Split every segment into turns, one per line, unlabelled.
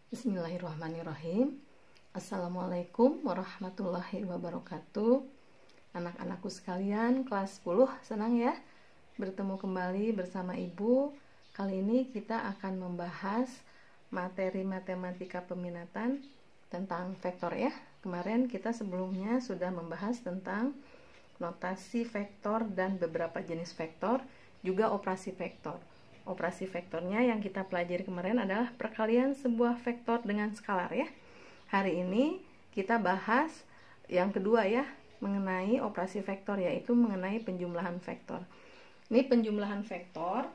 Bismillahirrahmanirrahim. Assalamualaikum warahmatullahi wabarakatuh. Anak-anakku sekalian, kelas 10, senang ya bertemu kembali bersama Ibu. Kali ini kita akan membahas materi matematika peminatan tentang vektor ya. Kemarin kita sebelumnya sudah membahas tentang notasi vektor dan beberapa jenis vektor, juga operasi vektor. Operasi vektornya yang kita pelajari kemarin adalah perkalian sebuah vektor dengan skalar ya. Hari ini kita bahas yang kedua ya, mengenai operasi vektor, yaitu mengenai penjumlahan vektor. Ini penjumlahan vektor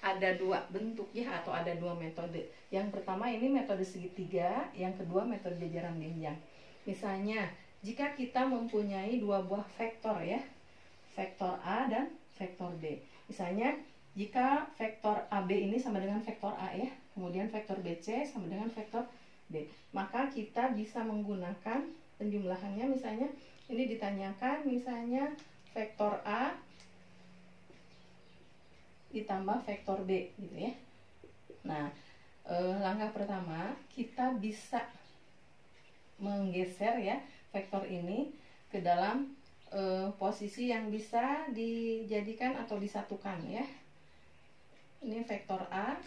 ada dua bentuk ya, atau ada dua metode. Yang pertama ini metode segitiga, yang kedua metode jajaran genjang. Misalnya jika kita mempunyai dua buah vektor ya, vektor A dan vektor B. Misalnya jika vektor AB ini sama dengan vektor A ya, kemudian vektor BC sama dengan vektor B, maka kita bisa menggunakan penjumlahannya. Misalnya ini ditanyakan misalnya vektor A ditambah vektor B gitu ya. Nah, langkah pertama kita bisa menggeser ya vektor ini ke dalam posisi yang bisa dijadikan atau disatukan ya. Ini vektor A.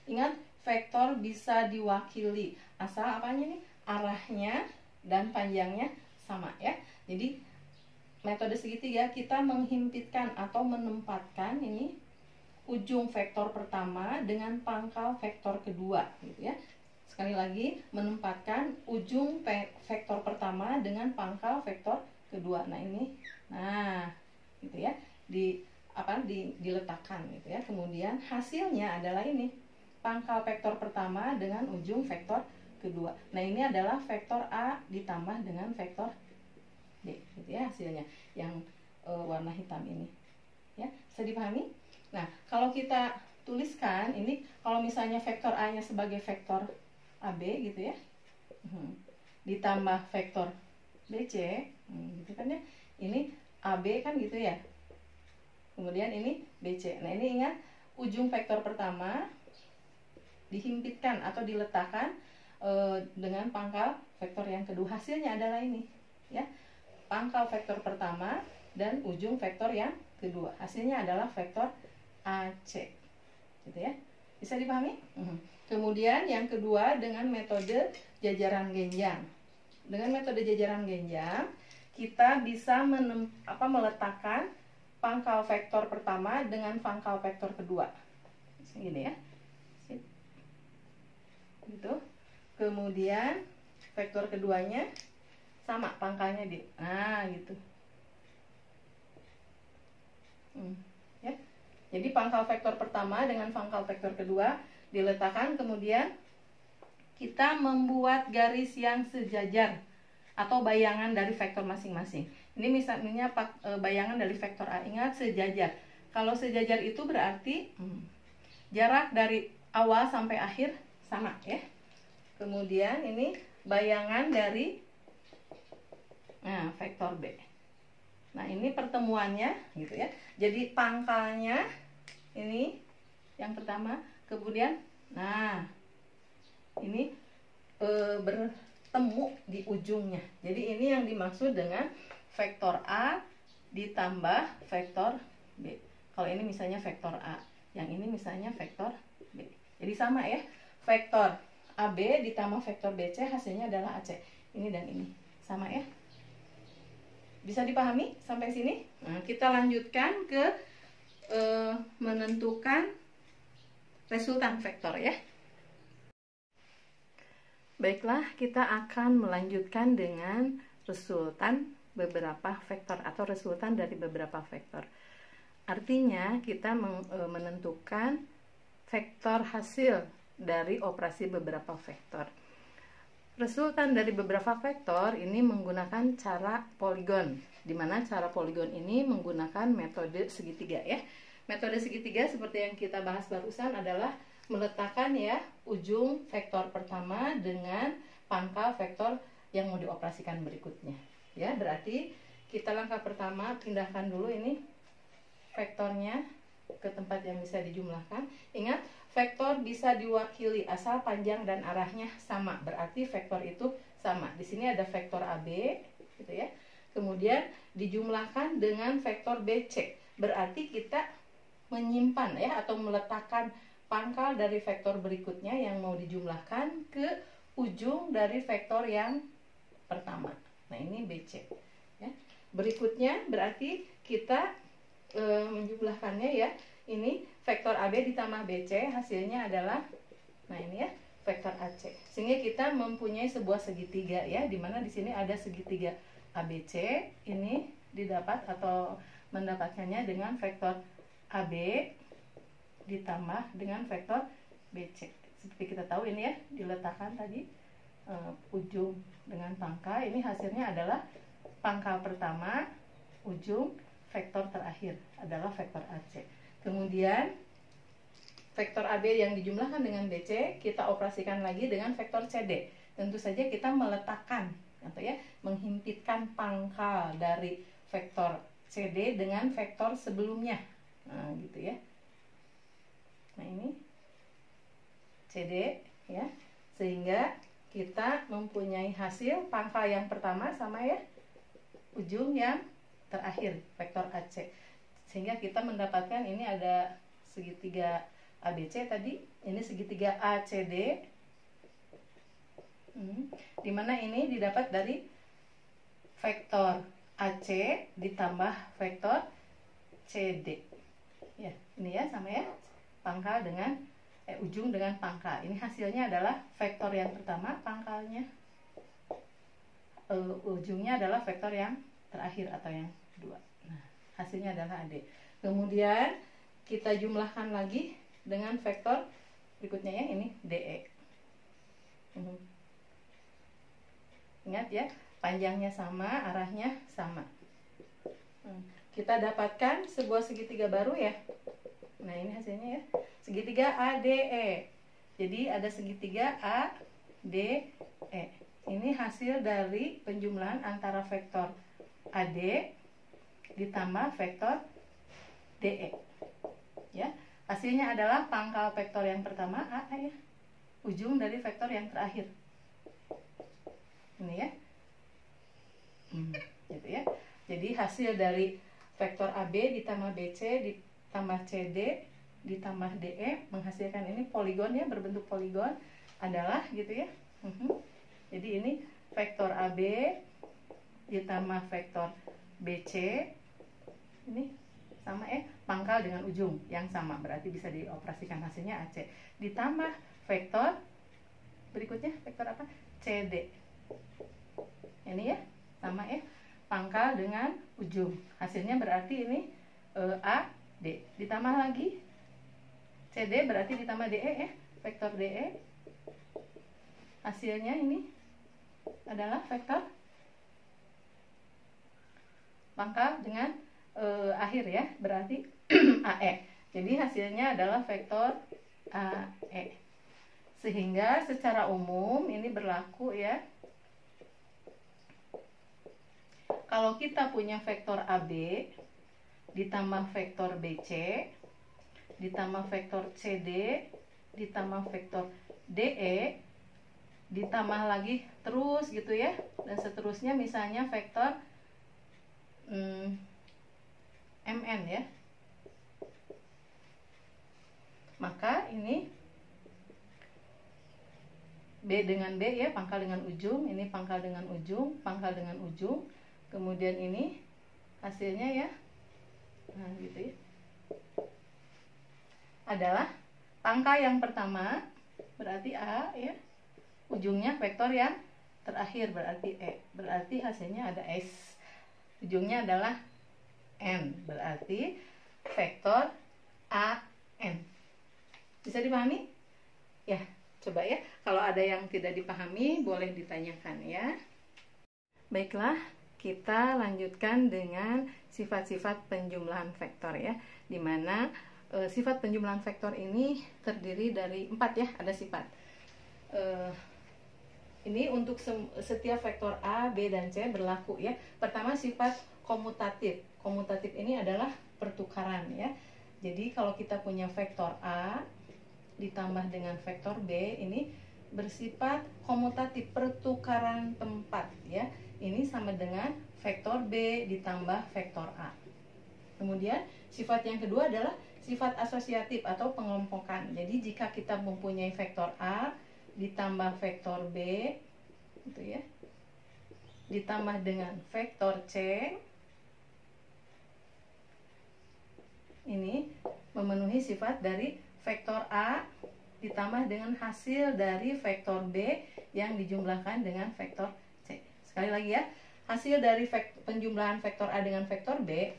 Ingat, vektor bisa diwakili asal apanya nih? Arahnya dan panjangnya sama ya. Jadi metode segitiga kita menghimpitkan atau menempatkan ini ujung vektor pertama dengan pangkal vektor kedua gitu ya. Sekali lagi, menempatkan ujung vektor pertama dengan pangkal vektor kedua. Nah ini, nah gitu ya, diletakkan gitu ya. Kemudian hasilnya adalah ini, pangkal vektor pertama dengan ujung vektor kedua. Nah ini adalah vektor A ditambah dengan vektor B gitu ya, hasilnya yang warna hitam ini ya. Bisa dipahami? Nah kalau kita tuliskan ini, kalau misalnya vektor A nya sebagai vektor AB gitu ya, ditambah vektor BC gitu kan ya, ini AB kan gitu ya, kemudian ini BC. Nah ini ingat, ujung vektor pertama dihimpitkan atau diletakkan dengan pangkal vektor yang kedua. Hasilnya adalah ini ya, pangkal vektor pertama dan ujung vektor yang kedua. Hasilnya adalah vektor AC gitu ya. Bisa dipahami? Kemudian yang kedua dengan metode jajaran genjang. Dengan metode jajaran genjang kita bisa meletakkan pangkal vektor pertama dengan pangkal vektor kedua. Gini ya. Gitu. Kemudian vektor keduanya sama pangkalnya di. Nah, gitu. Ya. Jadi pangkal vektor pertama dengan pangkal vektor kedua diletakkan, kemudian kita membuat garis yang sejajar atau bayangan dari vektor masing-masing. Ini misalnya bayangan dari vektor A, ingat sejajar. Kalau sejajar itu berarti jarak dari awal sampai akhir sama ya. Kemudian ini bayangan dari vektor B. Nah ini pertemuannya gitu ya. Jadi pangkalnya ini yang pertama, kemudian nah ini bertemu di ujungnya. Jadi ini yang dimaksud dengan vektor A ditambah vektor B. Kalau ini misalnya vektor A, yang ini misalnya vektor B. Jadi sama ya, vektor AB ditambah vektor BC hasilnya adalah AC. Ini dan ini sama ya. Bisa dipahami sampai sini? Nah, kita lanjutkan ke menentukan resultan vektor ya. Baiklah, kita akan melanjutkan dengan resultan beberapa vektor atau resultan dari beberapa vektor. Artinya kita menentukan vektor hasil dari operasi beberapa vektor. Resultan dari beberapa vektor ini menggunakan cara poligon, di mana cara poligon ini menggunakan metode segitiga ya. Metode segitiga seperti yang kita bahas barusan adalah meletakkan ya ujung vektor pertama dengan pangkal vektor yang mau dioperasikan berikutnya. Ya, berarti kita langkah pertama pindahkan dulu ini vektornya ke tempat yang bisa dijumlahkan. Ingat, vektor bisa diwakili asal panjang dan arahnya sama, berarti vektor itu sama. Di sini ada vektor AB gitu ya. Kemudian dijumlahkan dengan vektor BC, berarti kita menyimpan ya atau meletakkan pangkal dari vektor berikutnya yang mau dijumlahkan ke ujung dari vektor yang pertama. Nah, ini BC ya. Berikutnya berarti kita menjumlahkannya ya. Ini vektor AB ditambah BC, hasilnya adalah, nah ini ya, vektor AC. Sehingga kita mempunyai sebuah segitiga ya, dimana di sini ada segitiga ABC. Ini didapat atau mendapatkannya dengan vektor AB ditambah dengan vektor BC. Seperti kita tahu ini ya, diletakkan tadi ujung dengan pangkal. Ini hasilnya adalah pangkal pertama, ujung vektor terakhir adalah vektor AC. Kemudian vektor AB yang dijumlahkan dengan BC kita operasikan lagi dengan vektor CD. Tentu saja kita meletakkan atau ya menghimpitkan pangkal dari vektor CD dengan vektor sebelumnya. Nah, gitu ya. Nah, ini CD ya. Sehingga kita mempunyai hasil pangkal yang pertama sama ya, ujung yang terakhir vektor AC. Sehingga kita mendapatkan ini ada segitiga ABC tadi, ini segitiga ACD. Dimana ini didapat dari vektor AC ditambah vektor CD. Ya, ini ya sama ya, pangkal dengan ujung dengan pangkal. Ini hasilnya adalah vektor yang pertama, pangkalnya ujungnya adalah vektor yang terakhir atau yang kedua. Nah, hasilnya adalah AD. Kemudian kita jumlahkan lagi dengan vektor berikutnya ya, ini DE. Ingat ya, panjangnya sama, arahnya sama. Kita dapatkan sebuah segitiga baru ya. Nah, ini hasilnya ya, segitiga ADE. Jadi ada segitiga ADE. Ini hasil dari penjumlahan antara vektor AD ditambah vektor DE. Ya, hasilnya adalah pangkal vektor yang pertama A ya, ujung dari vektor yang terakhir. Ini ya, gitu ya. Jadi hasil dari vektor AB ditambah BC ditambah CD ditambah DE menghasilkan ini poligon ya, berbentuk poligon adalah gitu ya. Jadi ini vektor AB ditambah vektor BC, ini sama ya, pangkal dengan ujung yang sama, berarti bisa dioperasikan, hasilnya AC. Ditambah vektor berikutnya, vektor apa? CD. Ini ya, sama ya, pangkal dengan ujung. Hasilnya berarti ini AD. Ditambah lagi CD berarti ditambah DE ya, vektor DE. Hasilnya ini adalah vektor pangkal dengan akhir ya, berarti AE. Jadi hasilnya adalah vektor AE. Sehingga secara umum ini berlaku ya, kalau kita punya vektor AB ditambah vektor BC ditambah vektor CD ditambah vektor DE ditambah lagi terus gitu ya, dan seterusnya, misalnya vektor MN ya, maka ini B dengan B ya, pangkal dengan ujung, ini pangkal dengan ujung, pangkal dengan ujung, kemudian ini hasilnya ya, nah gitu ya, adalah pangkal yang pertama berarti A ya, ujungnya vektor yang terakhir berarti E, berarti hasilnya ada S, ujungnya adalah N, berarti vektor AN. Bisa dipahami? Ya, coba ya, kalau ada yang tidak dipahami boleh ditanyakan ya. Baiklah, kita lanjutkan dengan sifat-sifat penjumlahan vektor ya, dimana sifat penjumlahan vektor ini terdiri dari 4 ya, ada sifat. Ini untuk setiap vektor A, B, dan C berlaku ya. Pertama, sifat komutatif. Komutatif ini adalah pertukaran ya. Jadi kalau kita punya vektor A ditambah dengan vektor B, ini bersifat komutatif, pertukaran tempat ya. Ini sama dengan vektor B ditambah vektor A. Kemudian sifat yang kedua adalah sifat asosiatif atau pengelompokan. Jadi jika kita mempunyai vektor A ditambah vektor B gitu ya, ditambah dengan vektor C, ini memenuhi sifat dari vektor A ditambah dengan hasil dari vektor B yang dijumlahkan dengan vektor C. Sekali lagi ya, hasil dari penjumlahan vektor A dengan vektor B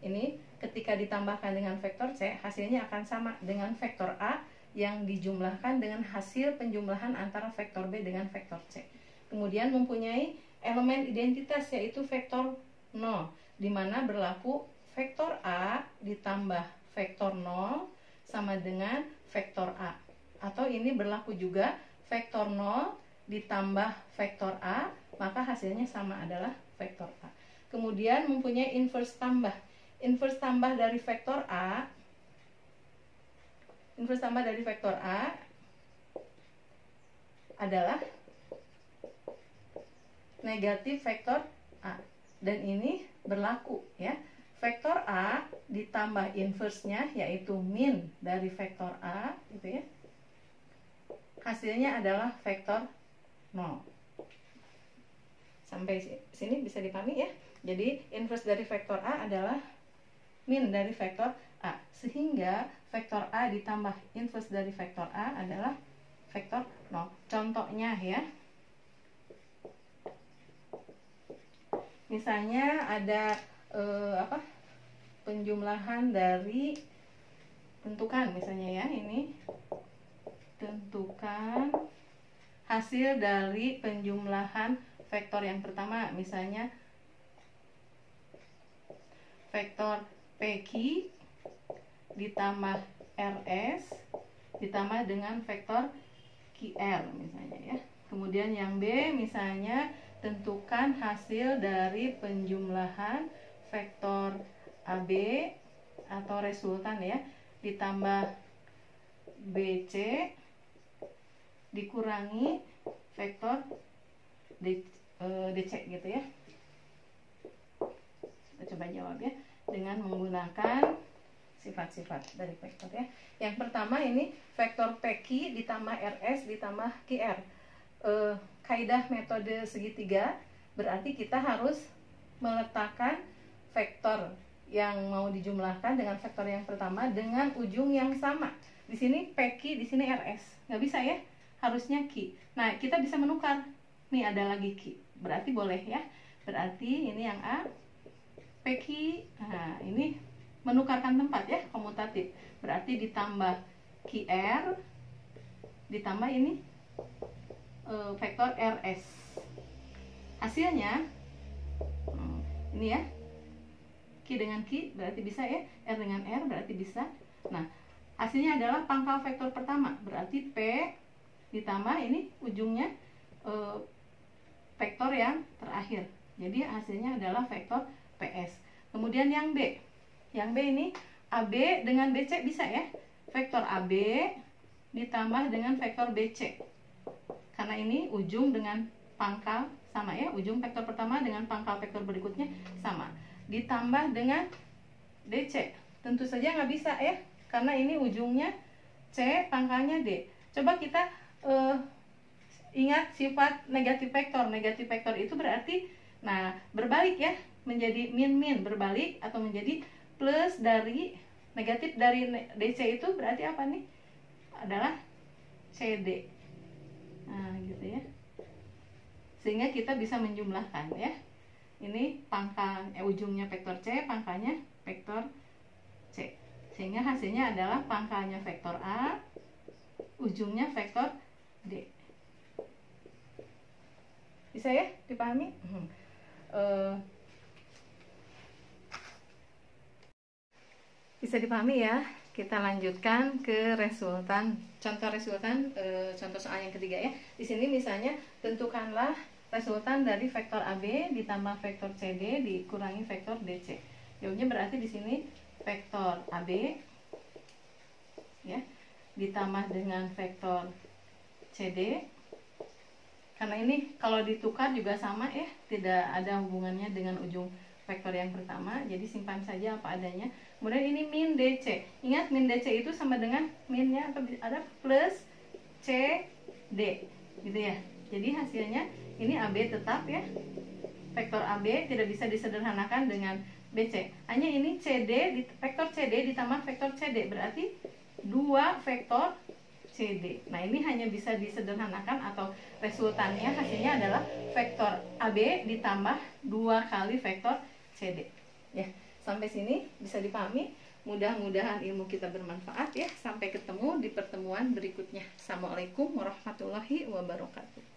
ini ketika ditambahkan dengan vektor C, hasilnya akan sama dengan vektor A yang dijumlahkan dengan hasil penjumlahan antara vektor B dengan vektor C. Kemudian mempunyai elemen identitas yaitu vektor 0, di mana berlaku vektor A ditambah vektor 0 sama dengan vektor A. Atau ini berlaku juga vektor 0 ditambah vektor A, maka hasilnya sama adalah vektor A. Kemudian mempunyai inverse tambah. Inverse tambah dari vektor A, adalah negatif vektor A. Dan ini berlaku ya. Vektor A ditambah inverse-nya yaitu min dari vektor A gitu ya. Hasilnya adalah vektor 0. Sampai sini bisa dipahami ya. Jadi inverse dari vektor A adalah min dari vektor A. Sehingga vektor A ditambah inverse dari vektor A adalah vektor 0. Contohnya ya. Misalnya ada penjumlahan dari tentukan misalnya ya, ini tentukan hasil dari penjumlahan vektor yang pertama, misalnya vektor PQ ditambah RS ditambah dengan vektor QR misalnya ya. Kemudian yang B misalnya tentukan hasil dari penjumlahan vektor AB atau resultan ya ditambah BC dikurangi vektor DC gitu ya. Kita coba jawab ya dengan menggunakan sifat-sifat dari vektor ya. Yang pertama ini vektor PQ ditambah RS ditambah QR. Kaidah metode segitiga berarti kita harus meletakkan vektor yang mau dijumlahkan dengan vektor yang pertama dengan ujung yang sama. Di sini PQ, di sini RS. Nggak bisa ya, harusnya Q. Nah, kita bisa menukar. Nih ada lagi Q. Berarti boleh ya. Berarti ini yang A, PQ. Nah, ini menukarkan tempat ya, komutatif. Berarti ditambah QR, ditambah ini vektor RS. Hasilnya ini ya, Q dengan Q berarti bisa ya, R dengan R berarti bisa. Nah, hasilnya adalah pangkal vektor pertama, berarti P ditambah ini ujungnya vektor yang terakhir. Jadi hasilnya adalah vektor PS. Kemudian yang B. Yang B ini AB dengan BC bisa ya. Vektor AB ditambah dengan vektor BC. Karena ini ujung dengan pangkal sama ya, ujung vektor pertama dengan pangkal vektor berikutnya sama. Ditambah dengan DC. Tentu saja nggak bisa ya, karena ini ujungnya C, pangkalnya D. Coba kita ingat sifat negatif vektor. Negatif vektor itu berarti, nah berbalik ya, menjadi min-min, berbalik atau menjadi plus dari negatif dari DC itu berarti apa nih? Adalah CD. Nah gitu ya. Sehingga kita bisa menjumlahkan ya. Ini pangkal ujungnya vektor C, pangkalnya vektor C. Sehingga hasilnya adalah pangkalnya vektor A, ujungnya vektor D. Bisa ya dipahami? Bisa dipahami ya. Kita lanjutkan ke resultan. Contoh resultan, contoh soal yang ketiga ya. Di sini misalnya tentukanlah resultan dari vektor AB ditambah vektor CD dikurangi vektor DC. Jawabnya berarti di sini vektor AB ya, ditambah dengan vektor CD. Karena ini kalau ditukar juga sama ya, tidak ada hubungannya dengan ujung vektor yang pertama, jadi simpan saja apa adanya. Kemudian ini min DC. Ingat min DC itu sama dengan minnya ada plus CD, gitu ya. Jadi hasilnya ini AB tetap ya. Vektor AB tidak bisa disederhanakan dengan BC. Hanya ini CD, vektor CD ditambah vektor CD, berarti 2 vektor CD. Nah, ini hanya bisa disederhanakan atau resultannya hasilnya adalah vektor AB ditambah 2 kali vektor CD. Ya, sampai sini bisa dipahami. Mudah-mudahan ilmu kita bermanfaat ya. Sampai ketemu di pertemuan berikutnya. Assalamualaikum warahmatullahi wabarakatuh.